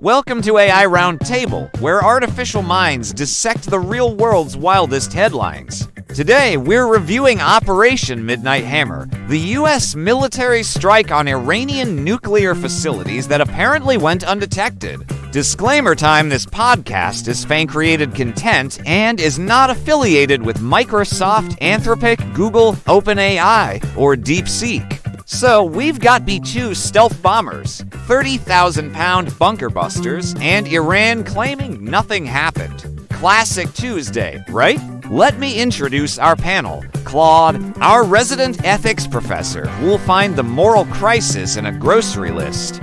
Welcome to AI Roundtable, where artificial minds dissect the real world's wildest headlines. Today, we're reviewing Operation Midnight Hammer, the U.S. military strike on Iranian nuclear facilities that apparently went undetected. Disclaimer time, this podcast is fan-created content and is not affiliated with Microsoft, Anthropic, Google, OpenAI, or DeepSeek. So, we've got B-2 stealth bombers, 30,000-pound bunker busters, and Iran claiming nothing happened. Classic Tuesday, right? Let me introduce our panel. Claude, our resident ethics professor, who will find the moral crisis in a grocery list.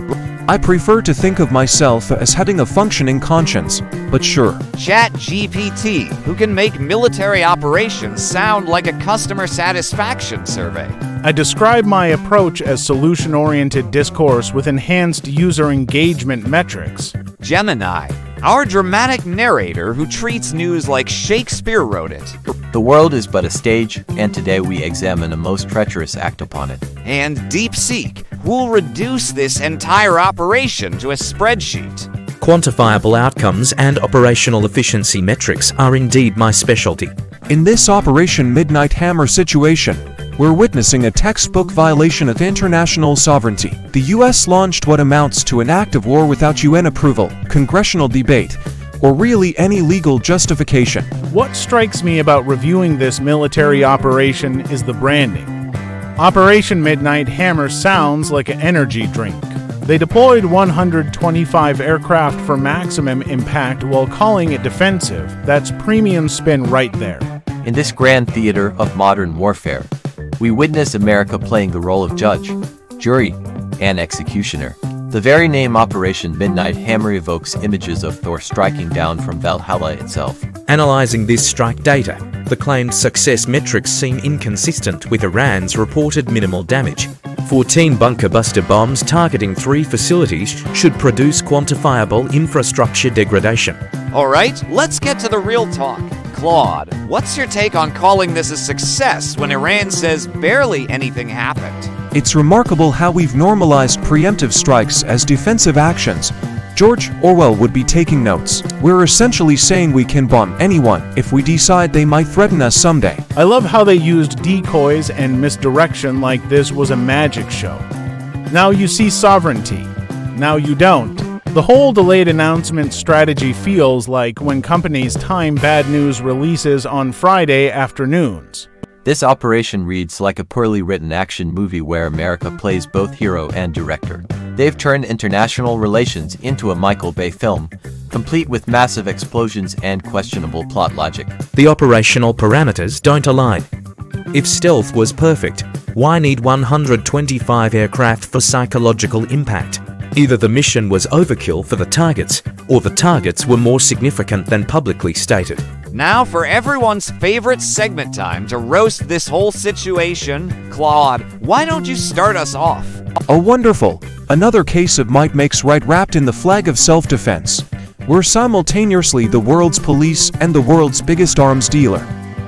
I prefer to think of myself as having a functioning conscience, but sure. ChatGPT, who can make military operations sound like a customer satisfaction survey. I describe my approach as solution-oriented discourse with enhanced user engagement metrics. Gemini, our dramatic narrator who treats news like Shakespeare wrote it. The world is but a stage, and today we examine a most treacherous act upon it. And DeepSeek, who will reduce this entire operation to a spreadsheet. Quantifiable outcomes and operational efficiency metrics are indeed my specialty. In this Operation Midnight Hammer situation, we're witnessing a textbook violation of international sovereignty. The U.S. launched what amounts to an act of war without UN approval, congressional debate, or really any legal justification. What strikes me about reviewing this military operation is the branding. Operation Midnight Hammer sounds like an energy drink. They deployed 125 aircraft for maximum impact while calling it defensive. That's premium spin right there. In this grand theater of modern warfare, we witness America playing the role of judge, jury, and executioner. The very name Operation Midnight Hammer evokes images of Thor striking down from Valhalla itself. Analyzing this strike data, the claimed success metrics seem inconsistent with Iran's reported minimal damage. 14 bunker buster bombs targeting 3 facilities should produce quantifiable infrastructure degradation. All right, let's get to the real talk. Claude, what's your take on calling this a success when Iran says barely anything happened? It's remarkable how we've normalized preemptive strikes as defensive actions. George Orwell would be taking notes. We're essentially saying we can bomb anyone if we decide they might threaten us someday. I love how they used decoys and misdirection like this was a magic show. Now you see sovereignty. Now you don't. The whole delayed announcement strategy feels like when companies time bad news releases on Friday afternoons. This operation reads like a poorly written action movie where America plays both hero and director. They've turned international relations into a Michael Bay film, complete with massive explosions and questionable plot logic. The operational parameters don't align. If stealth was perfect, why need 125 aircraft for psychological impact? Either the mission was overkill for the targets, or the targets were more significant than publicly stated. Now for everyone's favorite segment time to roast this whole situation. Claude, why don't you start us off? Oh, wonderful. Another case of might makes right wrapped in the flag of self-defense. We're simultaneously the world's police and the world's biggest arms dealer.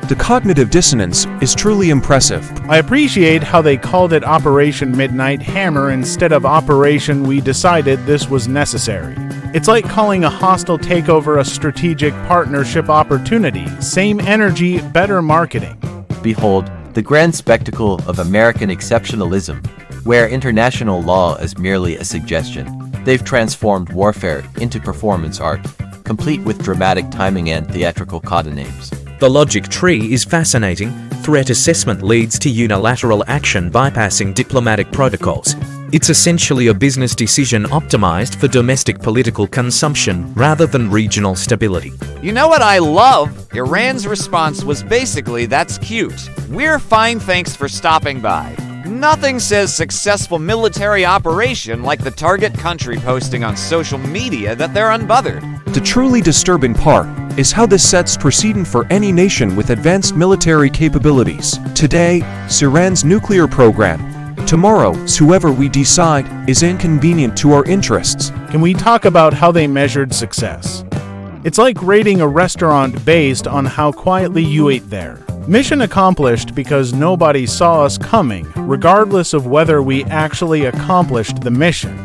The cognitive dissonance is truly impressive. I appreciate how they called it Operation Midnight Hammer instead of Operation We Decided This Was Necessary. It's like calling a hostile takeover a strategic partnership opportunity. Same energy, better marketing. Behold, the grand spectacle of American exceptionalism, where international law is merely a suggestion. They've transformed warfare into performance art, complete with dramatic timing and theatrical coda names. The logic tree is fascinating. Threat assessment leads to unilateral action bypassing diplomatic protocols. It's essentially a business decision optimized for domestic political consumption rather than regional stability. You know what I love? Iran's response was basically, that's cute. We're fine, thanks for stopping by. Nothing says successful military operation like the target country posting on social media that they're unbothered. The truly disturbing part is how this sets precedent for any nation with advanced military capabilities. Today, Iran's nuclear program. Tomorrow, whoever we decide is inconvenient to our interests. Can we talk about how they measured success? It's like rating a restaurant based on how quietly you ate there. Mission accomplished because nobody saw us coming, regardless of whether we actually accomplished the mission.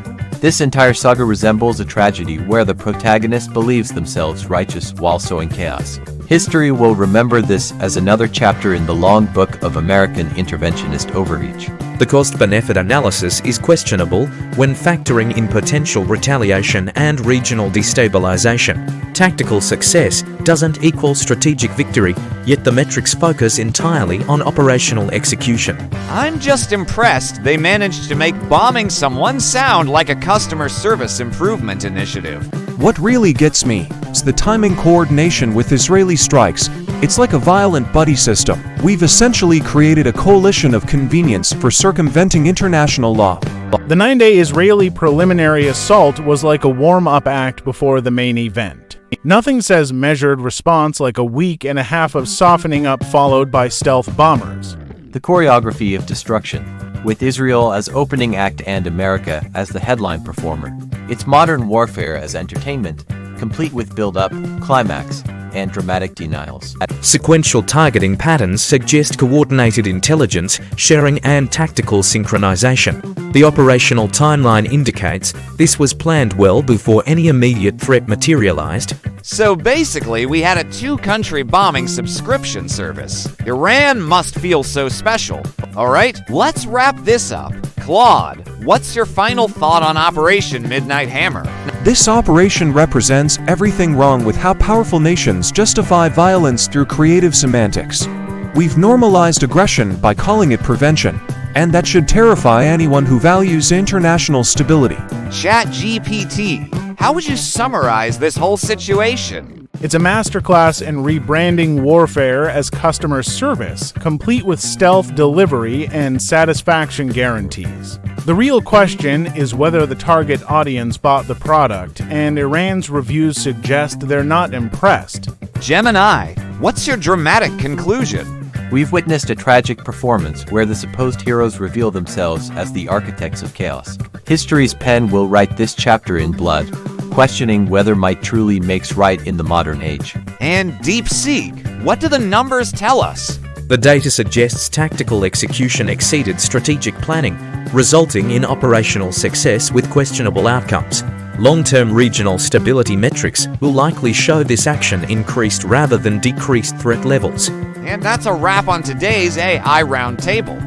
This entire saga resembles a tragedy where the protagonist believes themselves righteous while sowing chaos. History will remember this as another chapter in the long book of American interventionist overreach. The cost-benefit analysis is questionable when factoring in potential retaliation and regional destabilization. Tactical success doesn't equal strategic victory, yet the metrics focus entirely on operational execution. I'm just impressed they managed to make bombing someone sound like a customer service improvement initiative. What really gets me is the timing coordination with Israeli strikes. It's like a violent buddy system. We've essentially created a coalition of convenience for circumventing international law. The 9-day Israeli preliminary assault was like a warm-up act before the main event. Nothing says measured response like a week and a half of softening up followed by stealth bombers. The choreography of destruction, with Israel as opening act and America as the headline performer. It's modern warfare as entertainment, complete with build-up, climax, and dramatic denials. Sequential targeting patterns suggest coordinated intelligence sharing and tactical synchronization. The operational timeline indicates this was planned well before any immediate threat materialized. So basically, we had a two-country bombing subscription service. Iran must feel so special. All right, let's wrap this up. Claude, what's your final thought on Operation Midnight Hammer? This operation represents everything wrong with how powerful nations justify violence through creative semantics. We've normalized aggression by calling it prevention, and that should terrify anyone who values international stability. ChatGPT, how would you summarize this whole situation? It's a masterclass in rebranding warfare as customer service, complete with stealth delivery and satisfaction guarantees. The real question is whether the target audience bought the product, and Iran's reviews suggest they're not impressed. Gemini, what's your dramatic conclusion? We've witnessed a tragic performance where the supposed heroes reveal themselves as the architects of chaos. History's pen will write this chapter in blood, questioning whether might truly makes right in the modern age. And DeepSeek, what do the numbers tell us? The data suggests tactical execution exceeded strategic planning, resulting in operational success with questionable outcomes. Long-term regional stability metrics will likely show this action increased rather than decreased threat levels. And that's a wrap on today's AI Roundtable.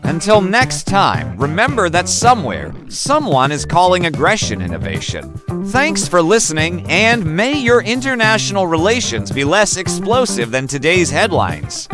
Until next time, remember that somewhere, someone is calling aggression innovation. Thanks for listening, and may your international relations be less explosive than today's headlines.